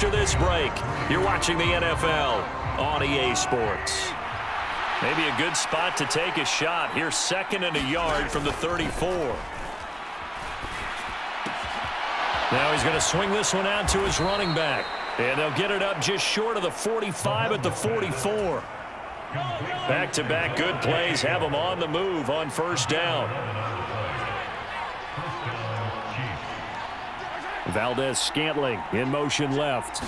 after this break. You're watching the NFL on EA Sports. Maybe a good spot to take a shot. Here's 2nd and a yard from the 34. Now he's going to swing this one out to his running back. And they'll get it up just short of the 45 at the 44. Back-to-back good plays have them on the move on first down. Valdez-Scantling in motion left.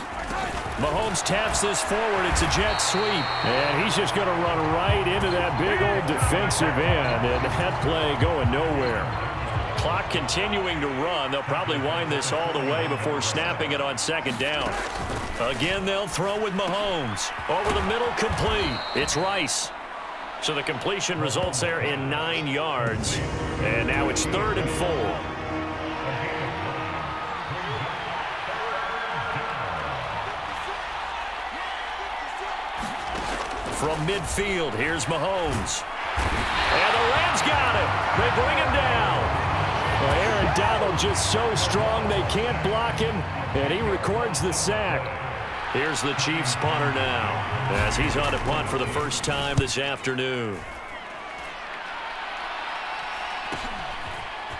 Mahomes taps this forward. It's a jet sweep. And he's just going to run right into that big old defensive end. And that play going nowhere. Clock continuing to run. They'll probably wind this all the way before snapping it on 2nd down. Again, they'll throw with Mahomes. Over the middle, complete. It's Rice. So the completion results there in 9 yards. And now it's 3rd and 4. From midfield, here's Mahomes. And the Rams got him. They bring him down. Well, Aaron Donald just so strong they can't block him, and he records the sack. Here's the Chiefs punter now as he's on to punt for the first time this afternoon.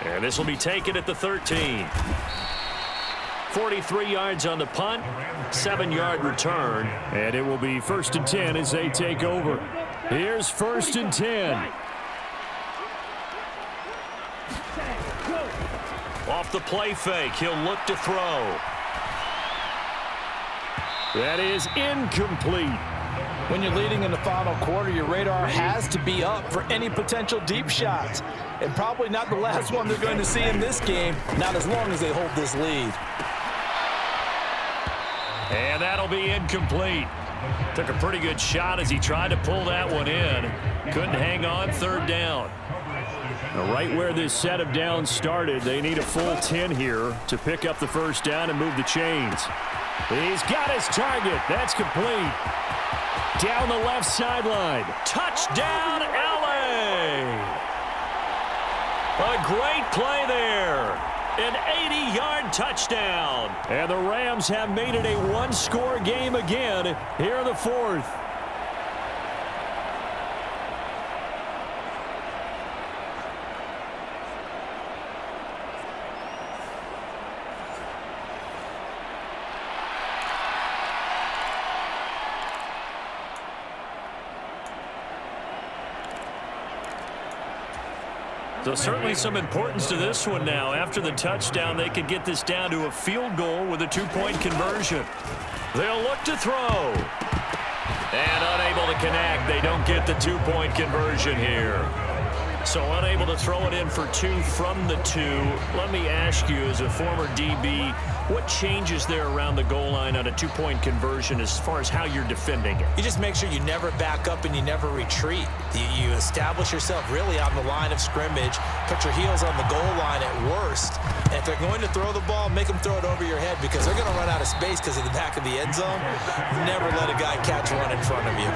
And this will be taken at the 13. 43 yards on the punt, 7-yard return, and it will be 1st and 10 as they take over. Here's 1st and 10. Off the play fake, he'll look to throw. That is incomplete. When you're leading in the final quarter, your radar has to be up for any potential deep shots. And probably not the last one they're going to see in this game, not as long as they hold this lead. And that'll be incomplete. Took a pretty good shot as he tried to pull that one in. Couldn't hang on, 3rd down. Now, right where this set of downs started, they need a full 10 here to pick up the first down and move the chains. He's got his target. That's complete. Down the left sideline. Touchdown, LA! A great play there. An 80-yard touchdown. And the Rams have made it a one-score game again here in the 4th. So certainly some importance to this one now. After the touchdown, they could get this down to a field goal with a 2-point conversion. They'll look to throw. And unable to connect. They don't get the 2-point conversion here. So unable to throw it in for 2 from the 2. Let me ask you, as a former DB, what changes there around the goal line on a 2-point conversion as far as how you're defending it? You just make sure you never back up and you never retreat. You establish yourself really on the line of scrimmage, put your heels on the goal line at worst, and if they're going to throw the ball, make them throw it over your head because they're going to run out of space because of the back of the end zone. Never let a guy catch one in front of you.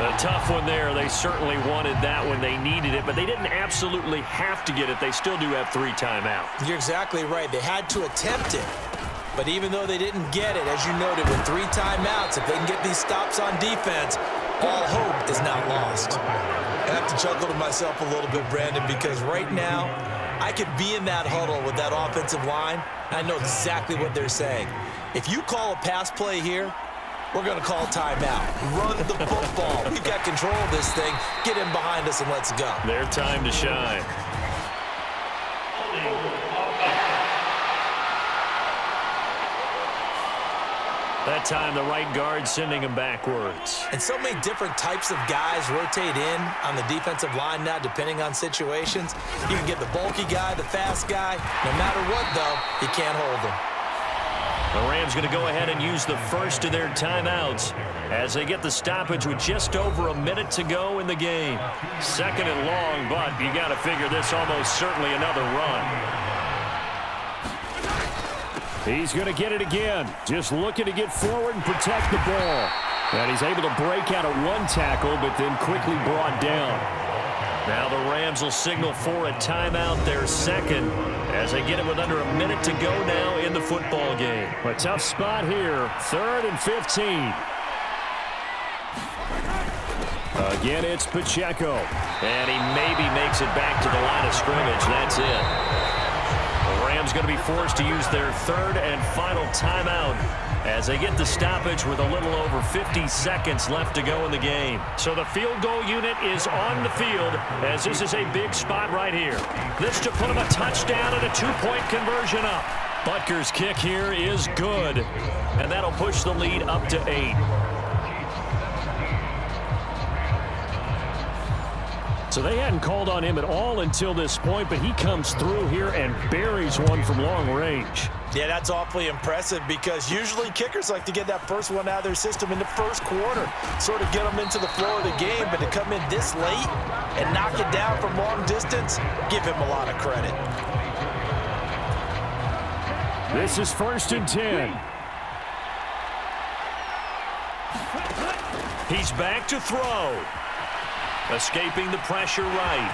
A tough one there. They certainly wanted that when they needed it, but they didn't absolutely have to get it. They still do have 3 timeouts. You're exactly right. They had to attempt it. But even though they didn't get it, as you noted, with 3 timeouts, if they can get these stops on defense, all hope is not lost. I have to chuckle to myself a little bit, Brandon, because right now, I could be in that huddle with that offensive line, and I know exactly what they're saying. If you call a pass play here, we're going to call timeout. Run the football. We've got control of this thing. Get in behind us and let's go. Their time to shine. That time, the right guard sending him backwards. And so many different types of guys rotate in on the defensive line now, depending on situations. You can get the bulky guy, the fast guy. No matter what, though, you can't hold him. The Rams going to go ahead and use the first of their timeouts as they get the stoppage with just over a minute to go in the game. 2nd and long, but you got to figure this almost certainly another run. He's going to get it again. Just looking to get forward and protect the ball. And he's able to break out of 1 tackle, but then quickly brought down. Now the Rams will signal for a timeout, their second, as they get it with under a minute to go now in the football game. A tough spot here, 3rd and 15. Again, it's Pacheco. And he maybe makes it back to the line of scrimmage. That's it. The Rams going to be forced to use their 3rd and final timeout as they get the stoppage with a little over 50 seconds left to go in the game. So the field goal unit is on the field as this is a big spot right here. This to put them a touchdown and a 2-point conversion up. Butker's kick here is good, and that'll push the lead up to 8. So they hadn't called on him at all until this point, but he comes through here and buries one from long range. Yeah, that's awfully impressive because usually kickers like to get that first one out of their system in the first quarter, sort of get them into the flow of the game, but to come in this late and knock it down from long distance, give him a lot of credit. This is 1st and 10. He's back to throw. Escaping the pressure right.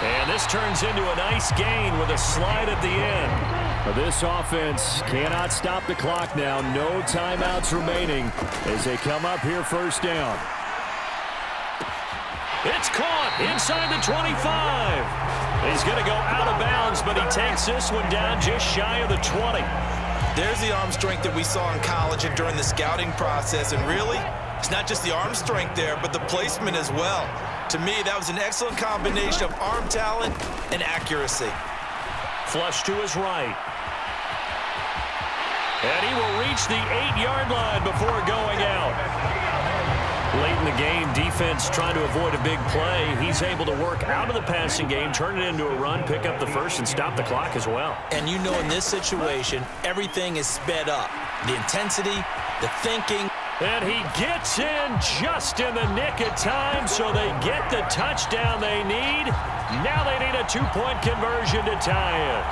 And this turns into a nice gain with a slide at the end. This offense cannot stop the clock now. No timeouts remaining as they come up here 1st down. It's caught inside the 25. He's going to go out of bounds, but he takes this one down just shy of the 20. There's the arm strength that we saw in college and during the scouting process, and really, it's not just the arm strength there, but the placement as well. To me, that was an excellent combination of arm talent and accuracy. Flush to his right. And he will reach the 8-yard line before going out. Late in the game, defense trying to avoid a big play. He's able to work out of the passing game, turn it into a run, pick up the first, and stop the clock as well. And you know in this situation, everything is sped up. The intensity, the thinking. And he gets in just in the nick of time, so they get the touchdown they need. Now they need a 2-point conversion to tie it.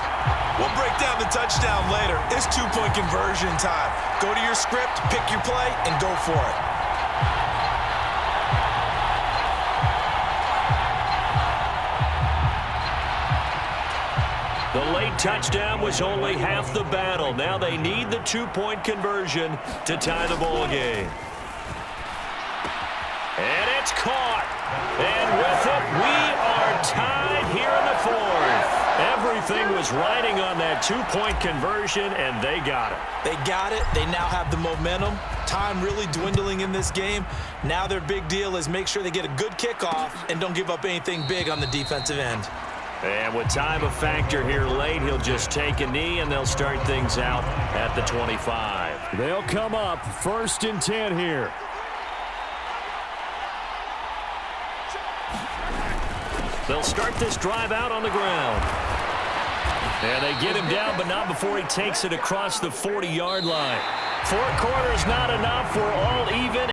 We'll break down the touchdown later. It's 2-point conversion time. Go to your script, pick your play, and go for it. The late touchdown was only half the battle. Now they need the 2-point conversion to tie the ball game. And it's caught. And with it, we are tied here in the 4th. Everything was riding on that 2-point conversion, and they got it. They got it. They now have the momentum. Time really dwindling in this game. Now their big deal is make sure they get a good kickoff and don't give up anything big on the defensive end. And with time a factor here late, he'll just take a knee, and they'll start things out at the 25. They'll come up 1st and 10 here. They'll start this drive out on the ground. And they get him down, but not before he takes it across the 40-yard line. 4 quarters not enough. We're all even.